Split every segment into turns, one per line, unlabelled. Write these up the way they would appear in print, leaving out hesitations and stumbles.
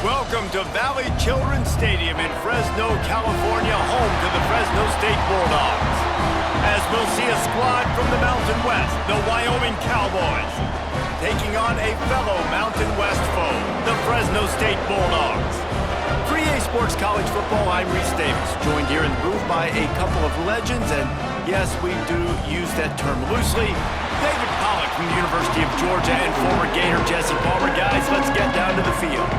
Welcome to Valley Children's Stadium in Fresno, California, home to the Fresno State Bulldogs. As we'll see a squad from the Mountain West, the Wyoming Cowboys, taking on a fellow Mountain West foe, the Fresno State Bulldogs. For EA Sports College Football, I'm Reese Davis, joined here in the booth by a couple of legends, and yes, we do use that term loosely. David Pollack from the University of Georgia and former Gator Jesse Palmer. Guys, let's get down to the field.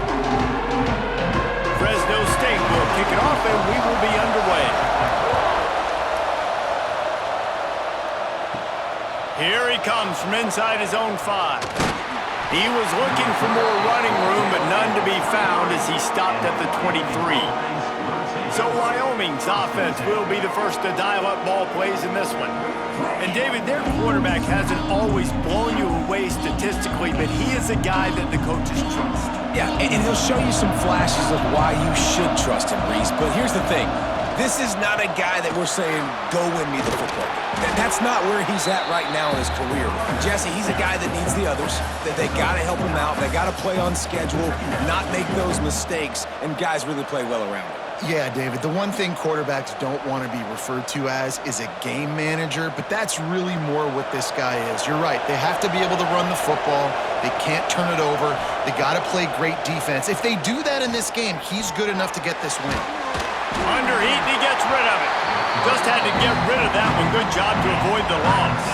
Fresno State will kick it off, and we will be underway. Here he comes from inside his own 5. He was looking for more running room, but none to be found as he stopped at the 23. So Wyoming's offense will be the first to dial up ball plays in this one. And David, their quarterback hasn't always blown you away statistically, but he is a guy that the coaches trust.
Yeah, and he'll show you some flashes of why you should trust him, Reese. But here's the thing. This is not a guy that we're saying, go win me the football game. That's not where he's at right now in his career. Jesse, he's a guy that needs the others, that they got to help him out. They got to play on schedule, not make those mistakes, and guys really play well around him.
Yeah, David, the one thing quarterbacks don't want to be referred to as is a game manager, but that's really more what this guy is. You're right. They have to be able to run the football. They can't turn it over. They got to play great defense. If they do that in this game, he's good enough to get this win.
Under heat, and he gets rid of it. Just had to get rid of that one. Good job to avoid the loss.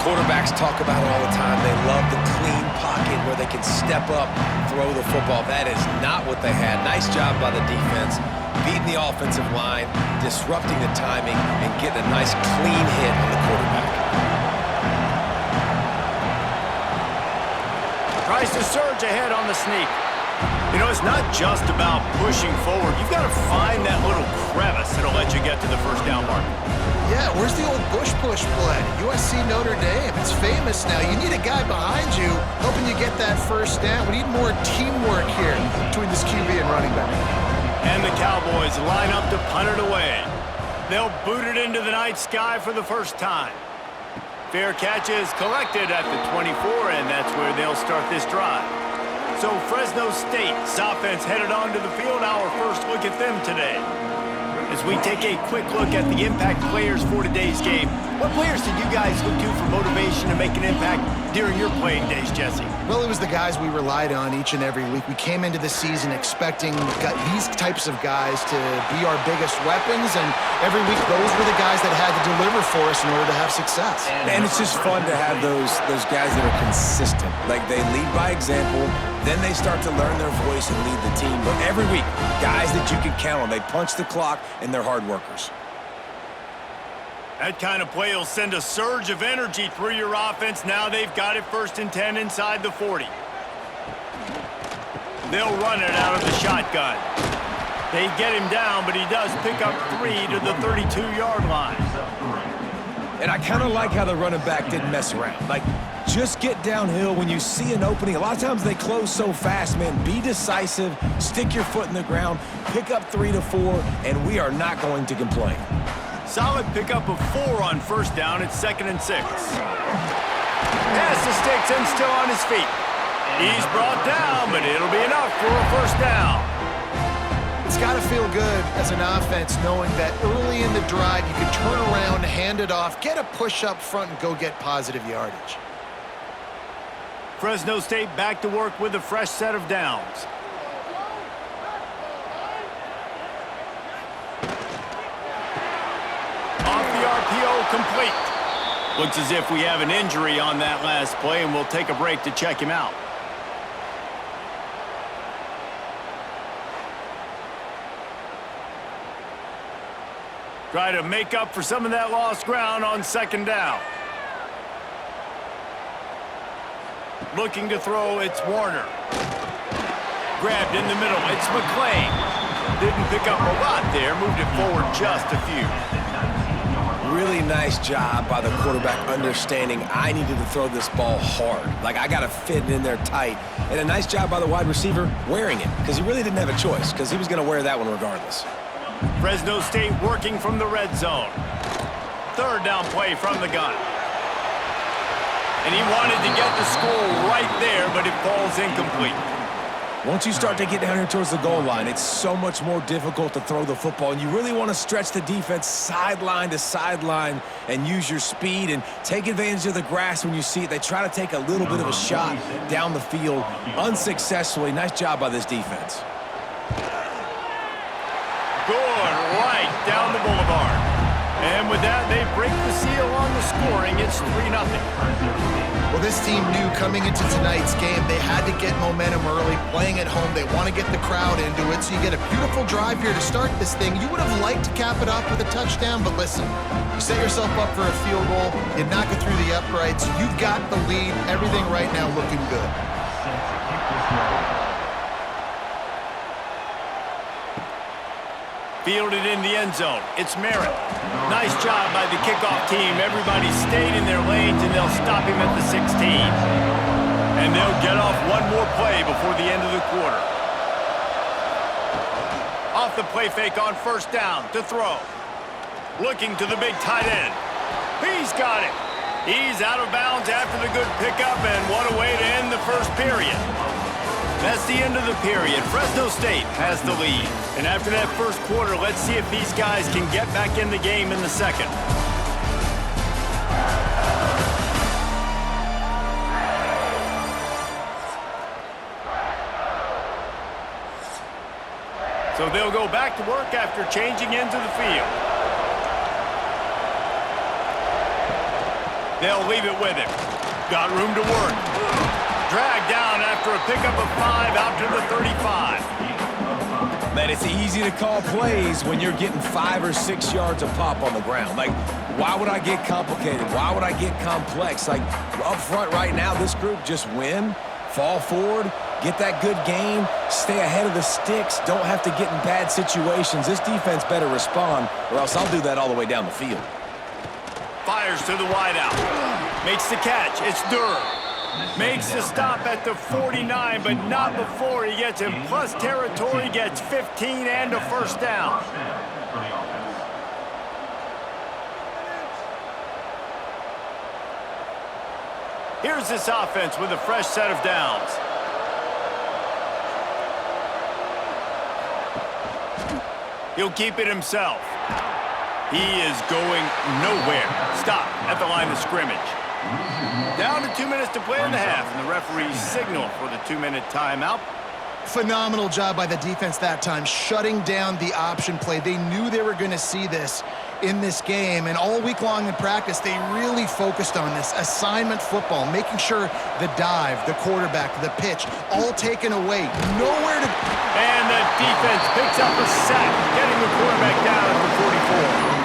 Quarterbacks talk about it all the time. They love the clean pocket where they can step up, throw the football. That is not what they had. Nice job by the defense, beating the offensive line, disrupting the timing, and getting a nice clean hit on the quarterback.
Tries to surge ahead on the sneak. You know, it's not just about pushing forward. You've got to find that little crevice that'll let you get to the first down mark.
Yeah, where's the old Bush push play? USC Notre Dame. It's famous now. You need a guy behind you helping you get that first down. We need more teamwork here between this QB and running back.
And the Cowboys line up to punt it away. They'll boot it into the night sky for the first time. Fair catch is collected at the 24, and that's where they'll start this drive. So Fresno State's offense headed onto the field. Our first look at them today. As we take a quick look at the impact players for today's game, what players did you guys look to for motivation to make an impact during your playing days, Jesse?
Well, it was the guys we relied on each and every week. We came into the season expecting these types of guys to be our biggest weapons, and every week those were the guys that had to deliver for us in order to have success.
And it's just fun to have those guys that are consistent. Like, they lead by example, then they start to learn their voice and lead the team. But every week, guys that you can count on. They punch the clock, and they're hard workers.
That kind of play will send a surge of energy through your offense. Now they've got it 1st and 10 inside the 40. They'll run it out of the shotgun. They get him down, but he does pick up 3 to the 32-yard line.
And I kind of like how the running back didn't mess around. Like, just get downhill when you see an opening. A lot of times they close so fast, man. Be decisive, stick your foot in the ground, pick up 3 to 4, and we are not going to complain.
Solid pickup of 4 on first down. It's 2nd and 6. Pass to Sticks and still on his feet. He's brought down, but it'll be enough for a first down.
It's got to feel good as an offense knowing that early in the drive you can turn around, hand it off, get a push up front, and go get positive yardage.
Fresno State back to work with a fresh set of downs. Off the RPO, complete. Looks as if we have an injury on that last play, and we'll take a break to check him out. Try to make up for some of that lost ground on 2nd down. Looking to throw, it's Warner. Grabbed in the middle, it's McClain. Didn't pick up a lot there, moved it forward just a few.
Really nice job by the quarterback understanding I needed to throw this ball hard. Like, I got to fit it in there tight. And a nice job by the wide receiver wearing it, because he really didn't have a choice, because he was going to wear that one regardless.
Fresno State working from the red zone. 3rd down play from the gun. And he wanted to get the score right there, but it falls incomplete.
Once you start to get down here towards the goal line, it's so much more difficult to throw the football, and you really want to stretch the defense sideline to sideline and use your speed and take advantage of the grass when you see it. They try to take a little bit of a shot down the field unsuccessfully. Nice job by this defense.
Good, right down the boulevard. And with that, they break the seal on the scoring. It's 3-0.
Well, this team knew coming into tonight's game they had to get momentum early, playing at home. They want to get the crowd into it, so you get a beautiful drive here to start this thing. You would have liked to cap it off with a touchdown, but listen, you set yourself up for a field goal, you knock it through the uprights, you've got the lead, everything right now looking good.
Fielded in the end zone. It's Merritt. Nice job by the kickoff team. Everybody stayed in their lanes, and they'll stop him at the 16. And they'll get off one more play before the end of the quarter. Off the play fake on first down to throw. Looking to the big tight end. He's got it. He's out of bounds after the good pickup, and what a way to end the first period. That's the end of the period. Fresno State has the lead. And after that first quarter, let's see if these guys can get back in the game in the second. So they'll go back to work after changing into the field. They'll leave it with him. Got room to work. Dragged down after a pickup of 5 out to the 35.
Man, it's easy to call plays when you're getting 5 or 6 yards a pop on the ground. Like, why would I get complicated? Why would I get complex? Like, up front right now, this group just win, fall forward, get that good gain, stay ahead of the sticks, don't have to get in bad situations. This defense better respond, or else I'll do that all the way down the field.
Fires to the wideout. Makes the catch. It's Durham. Makes the stop at the 49, but not before he gets in plus territory, gets 15 and a first down. Here's this offense with a fresh set of downs. He'll keep it himself. He is going nowhere. Stop at the line of scrimmage. Down to 2 minutes to play in the half, and the referees signal for the 2-minute timeout.
Phenomenal job by the defense that time, shutting down the option play. They knew they were going to see this in this game, and all week long in practice, they really focused on this assignment football, making sure the dive, the quarterback, the pitch, all taken away. Nowhere to...
And the defense picks up a sack, getting the quarterback down at the 44.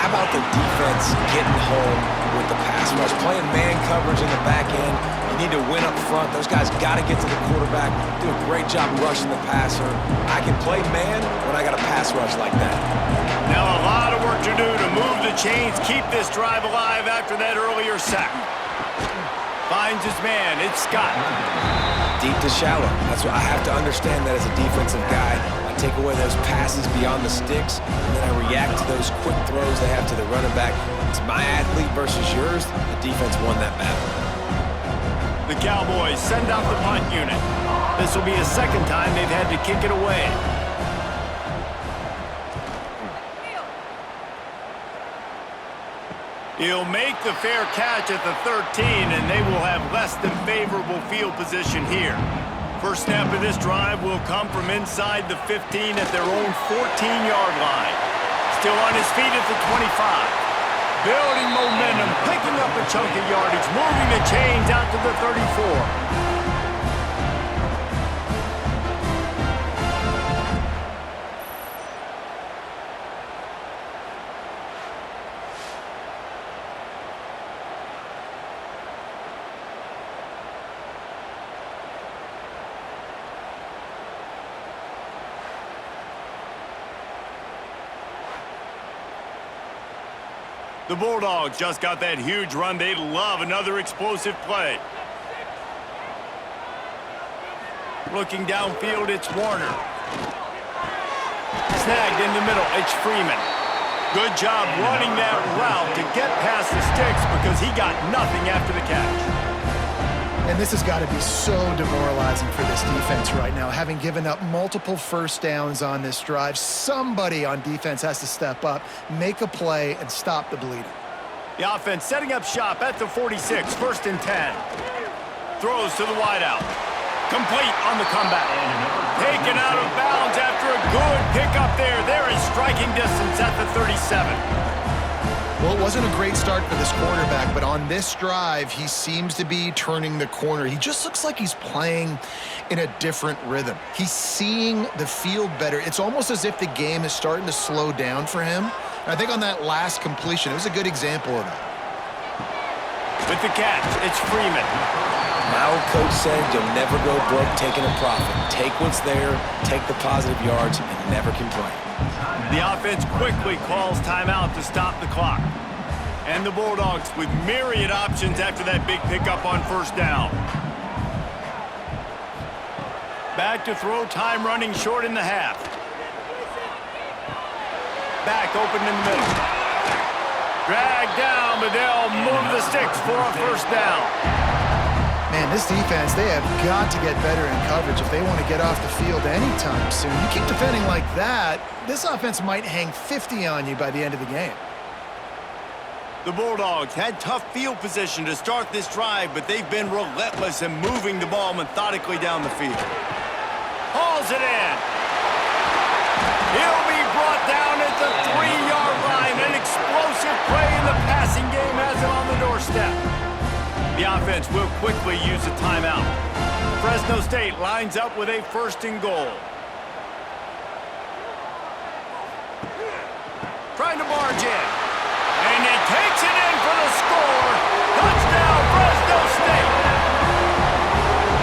How about the defense getting home with the pass rush, playing man coverage in the back end? You need to win up front. Those guys got to get to the quarterback, do a great job rushing the passer. I can play man when I got a pass rush like that.
Now a lot of work to do to move the chains, keep this drive alive after that earlier sack. Finds his man. It's Scott.
Deep to shallow. That's what I have to understand that as a defensive guy. I take away those passes beyond the sticks, and then I react to those quick throws they have to the running back. It's my athlete versus yours. The defense won that battle.
The Cowboys send out the punt unit. This will be a second time they've had to kick it away. He'll make the fair catch at the 13, and they will have less than favorable field position here. First snap of this drive will come from inside the 15 at their own 14-yard line. Still on his feet at the 25. Building momentum, picking up a chunk of yardage, moving the chains out to the 34. The Bulldogs just got that huge run. They'd love another explosive play. Looking downfield, it's Warner. Snagged in the middle, it's Freeman. Good job running that route to get past the sticks because he got nothing after the catch.
And this has got to be so demoralizing for this defense right now. Having given up multiple first downs on this drive, somebody on defense has to step up, make a play, and stop the bleeding.
The offense setting up shop at the 46, 1st and 10. Throws to the wideout. Complete on the comeback. Taken out of bounds after a good pickup there. There is striking distance at the 37.
Well, it wasn't a great start for this quarterback, but on this drive, he seems to be turning the corner. He just looks like he's playing in a different rhythm. He's seeing the field better. It's almost as if the game is starting to slow down for him. And I think on that last completion, it was a good example of that.
With the catch, it's Freeman.
My old coach said you'll never go broke taking a profit. Take what's there, take the positive yards, and never complain.
The offense quickly calls timeout to stop the clock. And the Bulldogs with myriad options after that big pickup on 1st down. Back to throw, time running short in the half. Back open in the middle. Drag down, but they'll move the sticks for a 1st down.
Man, this defense, they have got to get better in coverage if they want to get off the field anytime soon. You keep defending like that, this offense might hang 50 on you by the end of the game.
The Bulldogs had tough field position to start this drive, but they've been relentless in moving the ball methodically down the field. Hauls it in. He'll be brought down at the 3-yard line. An explosive play in the passing game has it on the doorstep. The offense will quickly use a timeout. Fresno State lines up with a 1st and goal. Trying to barge in. And he takes it in for the score. Touchdown, Fresno State.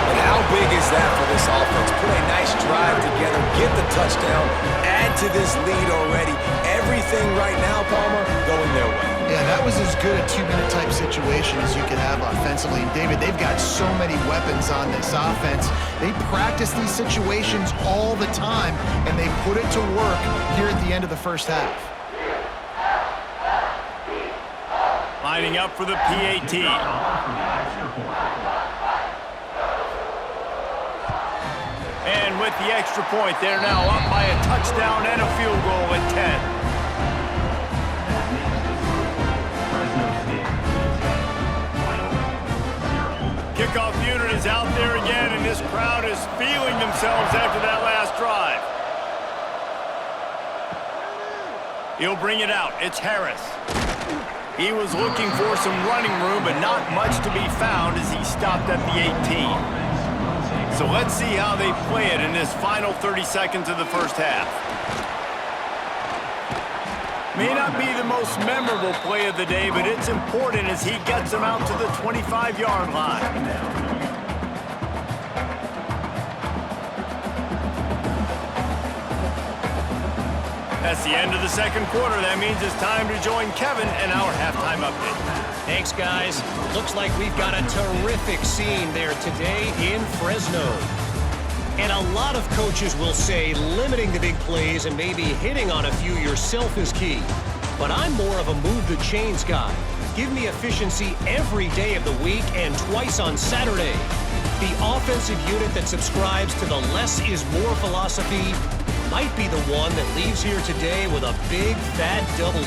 But how big is that for this offense? Put a nice drive together, get the touchdown, add to this lead already. Everything right now, Palmer, going their way.
Yeah, that was as good a 2-minute type situation as you could have offensively. And David, they've got so many weapons on this offense. They practice these situations all the time, and they put it to work here at the end of the 1st half.
Lining up for the PAT. And with the extra point, they're now up by a touchdown and a field goal at 10. Kickoff unit is out there again, and this crowd is feeling themselves after that last drive. He'll bring it out. It's Harris. He was looking for some running room, but not much to be found as he stopped at the 18. So let's see how they play it in this final 30 seconds of the 1st half. May not be the most memorable play of the day, but it's important as he gets them out to the 25-yard line. That's the end of the 2nd quarter. That means it's time to join Kevin in our halftime update.
Thanks, guys. Looks like we've got a terrific scene there today in Fresno. And a lot of coaches will say limiting the big plays and maybe hitting on a few yourself is key. But I'm more of a move the chains guy. Give me efficiency every day of the week and twice on Saturday. The offensive unit that subscribes to the less is more philosophy might be the one that leaves here today with a big fat W.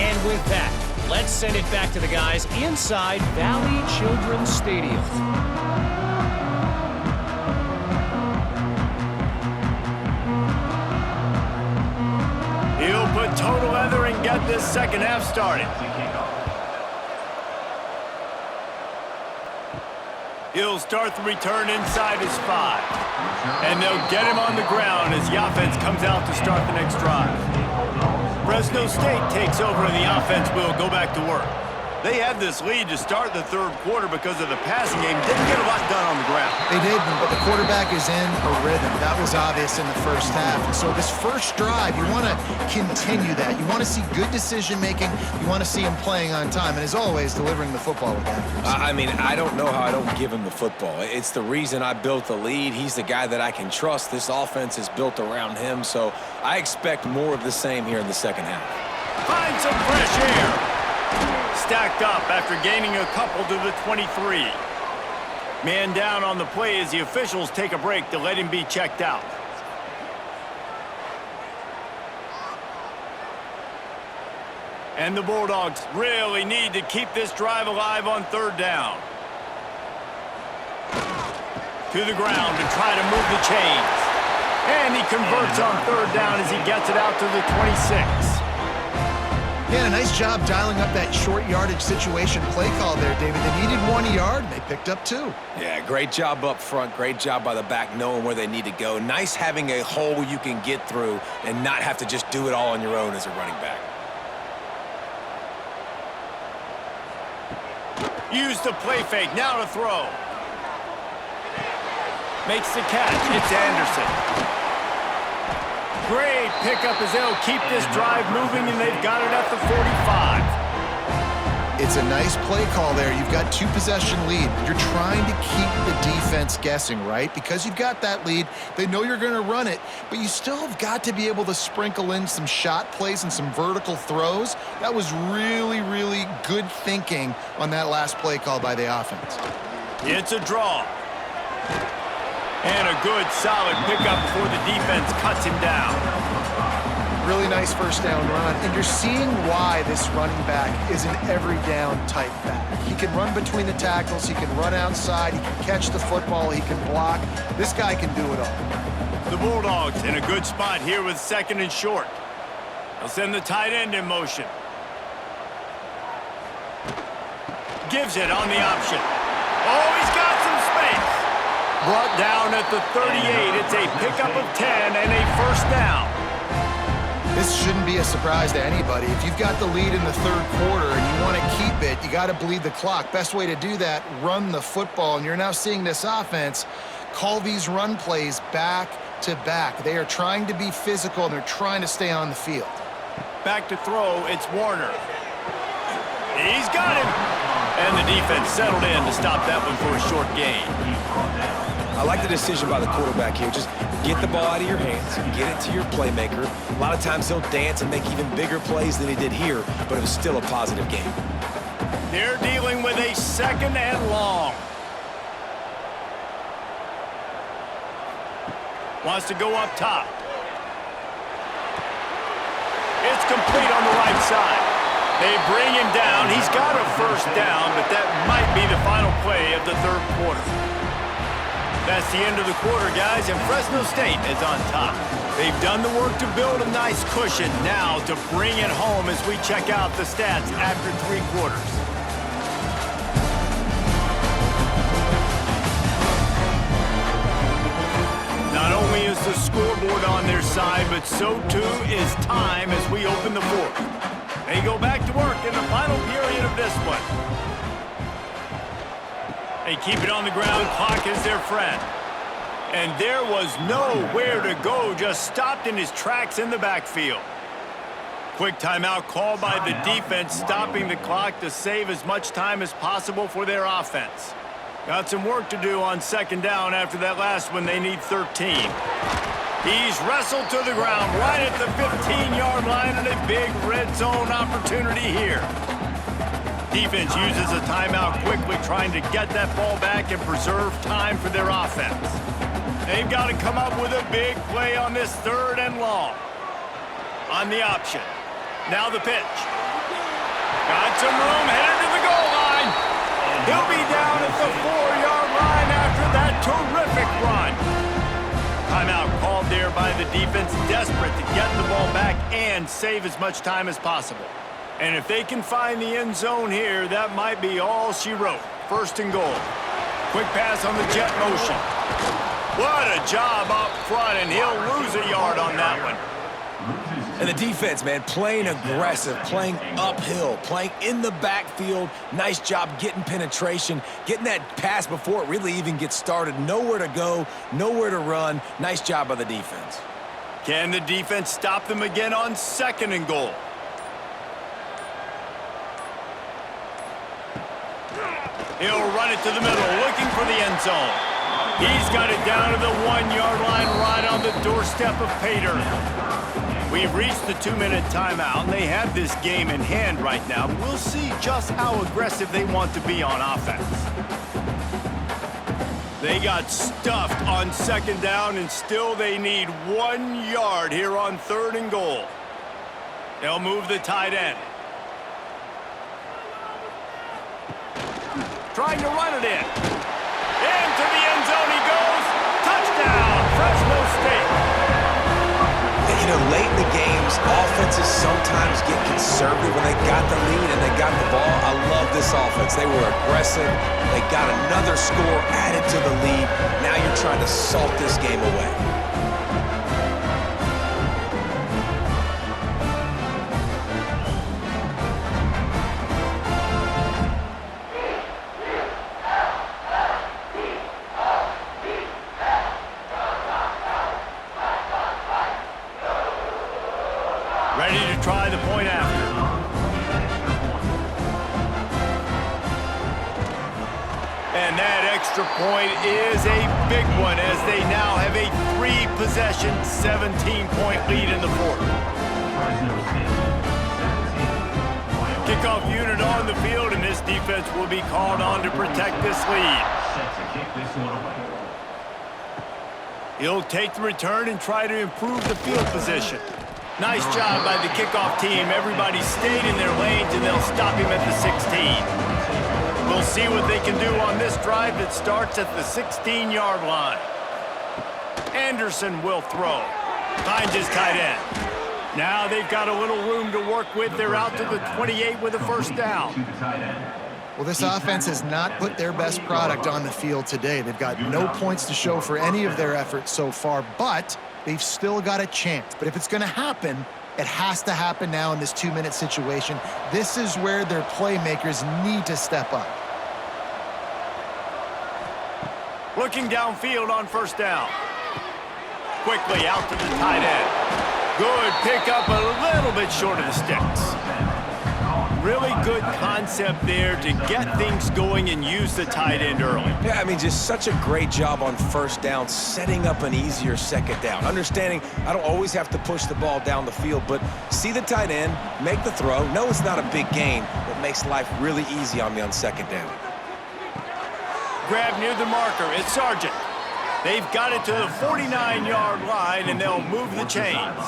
And with that, let's send it back to the guys inside Valley Children's Stadium.
He'll put total leather and get this 2nd half started. He'll start the return inside his 5. And they'll get him on the ground as the offense comes out to start the next drive. Fresno State takes over and the offense will go back to work. They had this lead to start the 3rd quarter because of the passing game. Didn't get a lot done on the ground.
They did, but the quarterback is in a rhythm. That was obvious in the 1st half. And so this 1st drive, you want to continue that. You want to see good decision-making. You want to see him playing on time. And as always, delivering the football with accuracy.
I mean, I don't know how I don't give him the football. It's the reason I built the lead. He's the guy that I can trust. This offense is built around him. So I expect more of the same here in the 2nd half.
Find some fresh air. Stacked up after gaining a couple to the 23. Man down on the play as the officials take a break to let him be checked out. And the Bulldogs really need to keep this drive alive on third down. To the ground and try to move the chains. And he converts on third down as he gets it out to the 26.
Yeah, nice job dialing up that short yardage situation play call there, David. They needed 1 yard, and they picked up 2.
Yeah, great job up front. Great job by the back knowing where they need to go. Nice having a hole you can get through and not have to just do it all on your own as a running back.
Use the play fake, now to throw. Makes the catch, it's Anderson. Great pickup as they'll keep this drive moving, and they've got it at the 45.
It's a nice play call there. You've got 2-possession lead. You're trying to keep the defense guessing, right? Because you've got that lead, they know you're going to run it, but you still have got to be able to sprinkle in some shot plays and some vertical throws. That was really, really good thinking on that last play call by the offense.
It's a draw. And a good, solid pickup before the defense cuts him down.
Really nice first down run, and you're seeing why this running back is an every down type back. He can run between the tackles, he can run outside, he can catch the football, he can block. This guy can do it all.
The Bulldogs in a good spot here with 2nd and short. They'll send the tight end in motion. Gives it on the option. Oh, he's got some space. Brought down at the 38. It's a pickup of 10 and a first down.
This shouldn't be a surprise to anybody. If you've got the lead in the 3rd quarter and you want to keep it, you got to bleed the clock. Best way to do that, run the football. And you're now seeing this offense call these run plays back to back. They are trying to be physical, and they're trying to stay on the field.
Back to throw, it's Warner. He's got him. And the defense settled in to stop that one for a short gain.
I like the decision by the quarterback here. Just get the ball out of your hands, get it to your playmaker. A lot of times he'll dance and make even bigger plays than he did here, but it was still a positive game.
They're dealing with a 2nd and long. Wants to go up top. It's complete on the right side. They bring him down. He's got a first down, but that might be the final play of the 3rd quarter. That's the end of the quarter, guys, and Fresno State is on top. They've done the work to build a nice cushion. Now to bring it home as we check out the stats after 3 quarters. Not only is the scoreboard on their side, but so too is time as we open the 4th. They go back to work in the final period of this one. They keep it on the ground. Clock is their friend. And there was nowhere to go, just stopped in his tracks in the backfield. Quick timeout called by the defense, stopping the clock to save as much time as possible for their offense. Got some work to do on 2nd down after that last one. They need 13. He's wrestled to the ground right at the 15-yard line, and a big red zone opportunity here. Defense uses a timeout quickly, trying to get that ball back and preserve time for their offense. They've got to come up with a big play on this 3rd and long. On the option. Now the pitch. Got some room, headed to the goal line. He'll be down at the 4-yard line after that terrific run. Timeout called there by the defense, desperate to get the ball back and save as much time as possible. And if they can find the end zone here, that might be all she wrote. 1st and goal. Quick pass on the jet motion. What a job up front, and he'll lose a yard on that one.
And the defense, man, playing aggressive, playing uphill, playing in the backfield. Nice job getting penetration, getting that pass before it really even gets started. Nowhere to go, nowhere to run. Nice job by the defense.
Can the defense stop them again on 2nd and goal? He'll run it to the middle, looking for the end zone. He's got it down to the 1-yard line, right on the doorstep of Pater. We've reached the 2-minute timeout, and they have this game in hand right now. We'll see just how aggressive they want to be on offense. They got stuffed on 2nd down, and still they need 1 yard here on 3rd and goal. They'll move the tight end. Trying to run it in. Into the end zone he goes. Touchdown, Fresno State.
And, you know, late in the games, offenses sometimes get conservative when they got the lead and they got the ball. I love this offense. They were aggressive. They got another score added to the lead. Now you're trying to salt this game away.
Ready to try the point after. And that extra point is a big one as they now have a 3-possession, 17-point lead in the 4th. Kickoff unit on the field, and this defense will be called on to protect this lead. He'll take the return and try to improve the field position. Nice job by the kickoff team. Everybody stayed in their lanes, and they'll stop him at the 16. We'll see what they can do on this drive that starts at the 16-yard line. Anderson will throw. Finds his tight end. Now they've got a little room to work with. They're out to the 28 with a 1st down.
Well, this offense has not put their best product on the field today. They've got no points to show for any of their efforts so far, but they've still got a chance. But if it's going to happen, it has to happen now in this 2-minute situation. This is where their playmakers need to step up.
Looking downfield on 1st down. Quickly out to the tight end. Good pickup, a little bit short of the sticks. Really good concept there to get things going and use the tight end early.
Yeah, I mean, just such a great job on 1st down, setting up an easier 2nd down. Understanding I don't always have to push the ball down the field, but see the tight end, make the throw. No, it's not a big gain, but makes life really easy on me on 2nd down.
Grab near the marker. It's Sargent. They've got it to the 49-yard line, and they'll move the chains.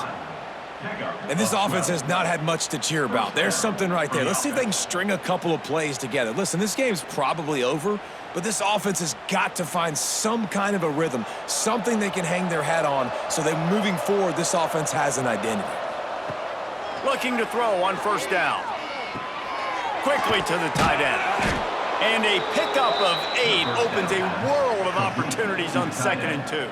And this offense has not had much to cheer about. There's something right there. Let's see if they can string a couple of plays together. Listen, this game's probably over, but this offense has got to find some kind of a rhythm, something they can hang their hat on so that moving forward, this offense has an identity.
Looking to throw on 1st down. Quickly to the tight end. And a pickup of 8 opens a world of opportunities on 2nd and 2.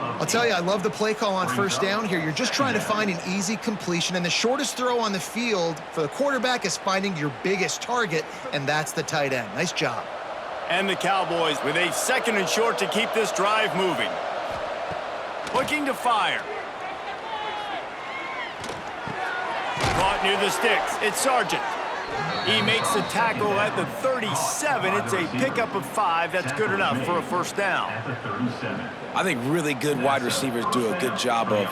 I'll tell you, I love the play call on 1st down here. You're just trying to find an easy completion, and the shortest throw on the field for the quarterback is finding your biggest target, and that's the tight end. Nice job.
And the Cowboys with a 2nd and short to keep this drive moving. Looking to fire. Caught near the sticks. It's Sargent. He makes the tackle at the 37. It's a pickup of 5. That's good enough for a 1st down.
I think really good wide receivers do a good job of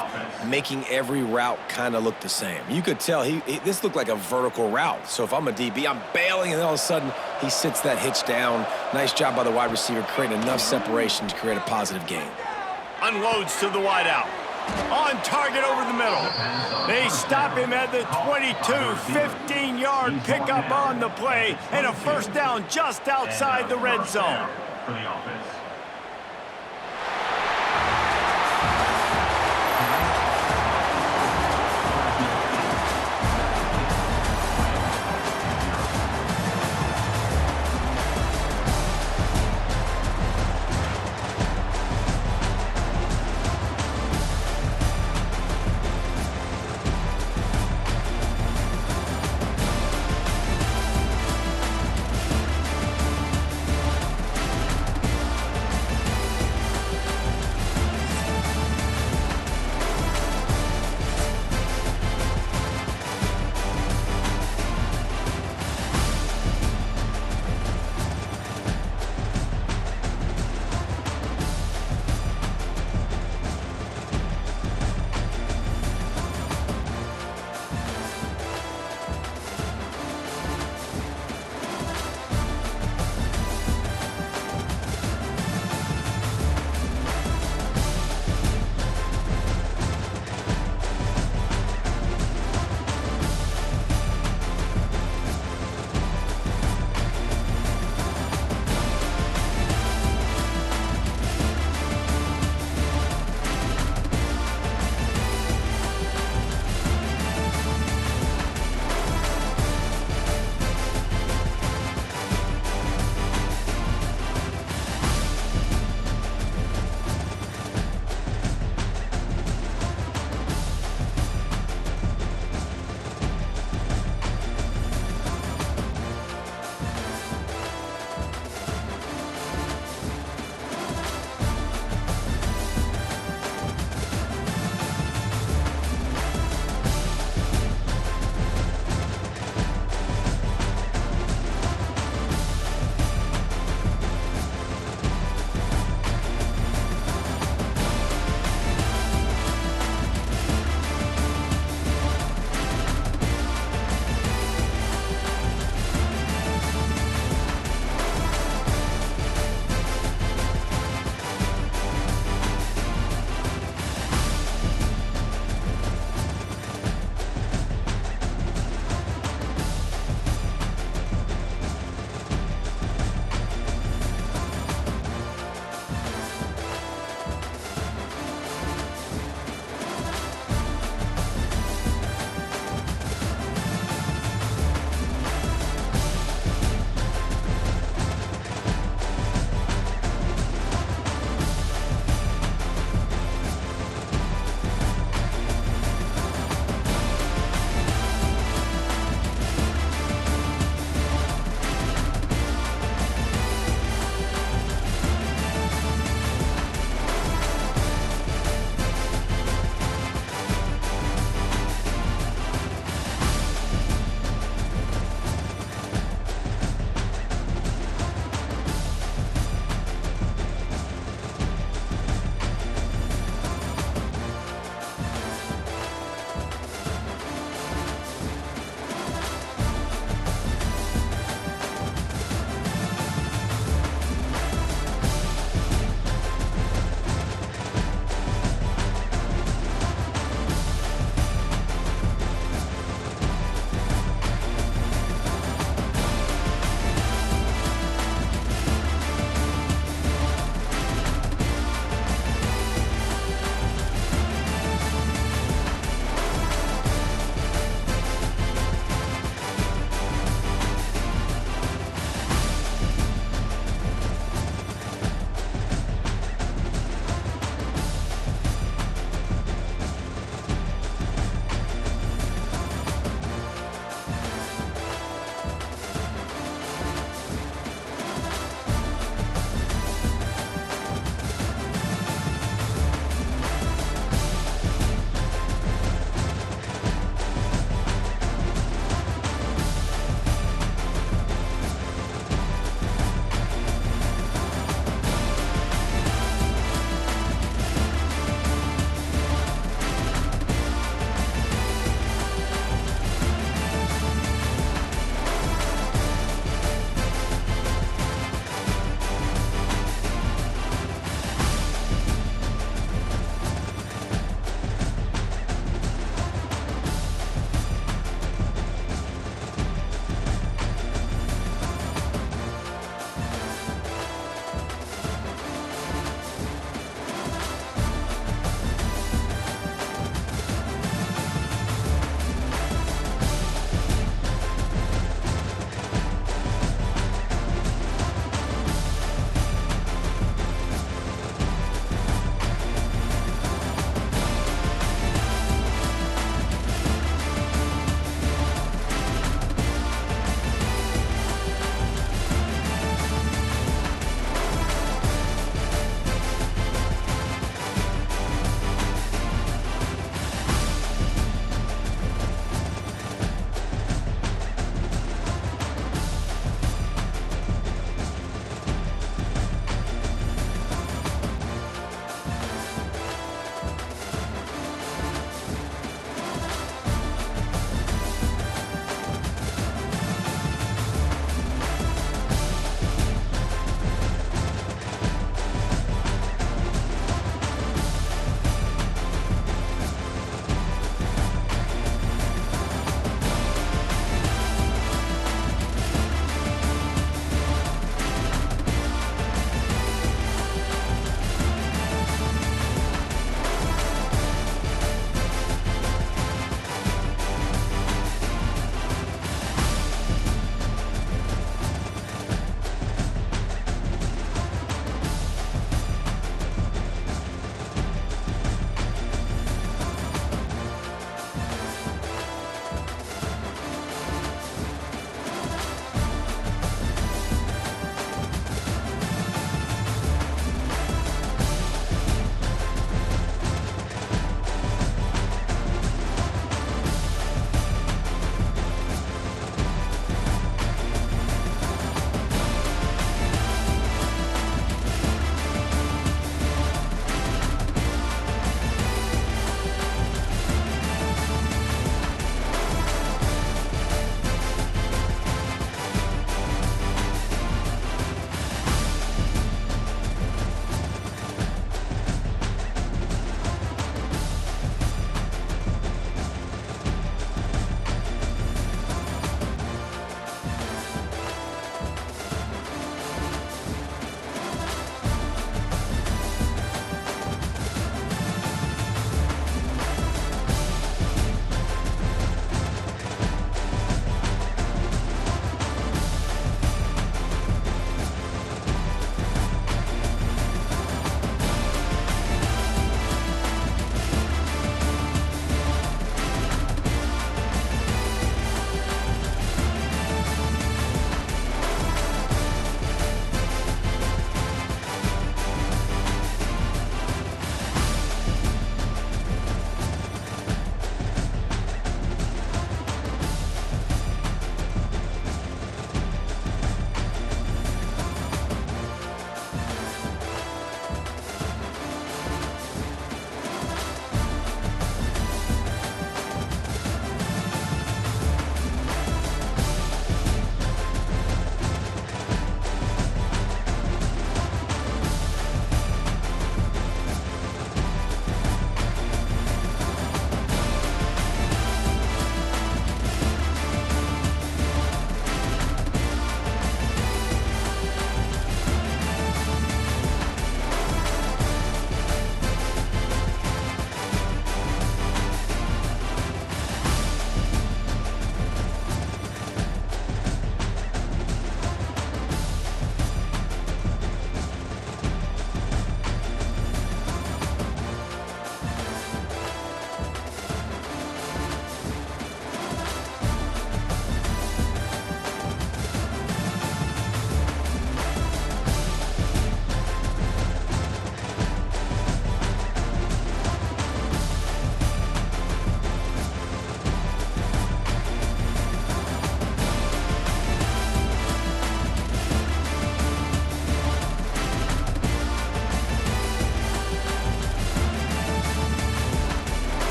making every route kind of look the same. You could tell this looked like a vertical route. So if I'm a DB, I'm bailing, and then all of a sudden he sits that hitch down. Nice job by the wide receiver creating enough separation to create a positive gain.
Unloads to the wideout. On target over the middle. They stop him at the 22. 15-yard pickup on the play, and a 1st down just outside the red zone.